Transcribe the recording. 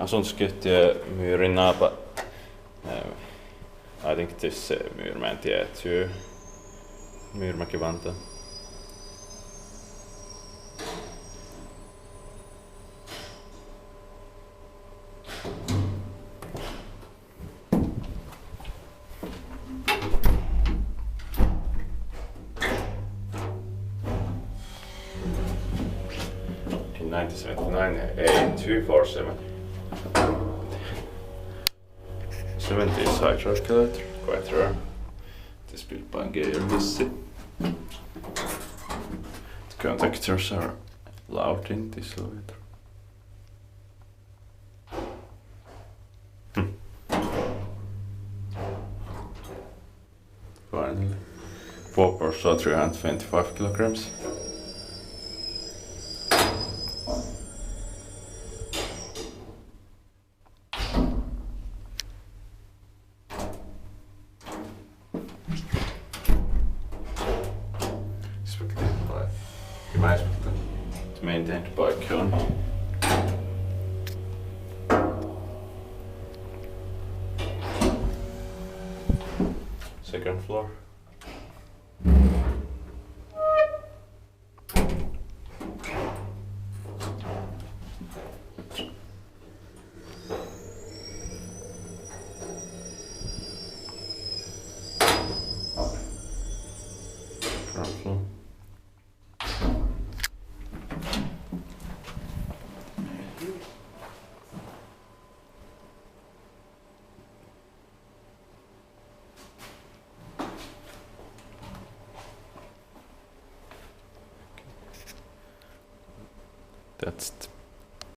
asuntoskifte Myyrmäki. I think it is Myyrmäentie to Myyrmäki, Vantaa. In 1979, A247 70 side calculator, quite rare. It is built by Geijer-Hissi. The contactors are loud in this elevator. Finally, poppers are 325 kilograms. It's maintained by Kiln. Second floor. Ground floor. That's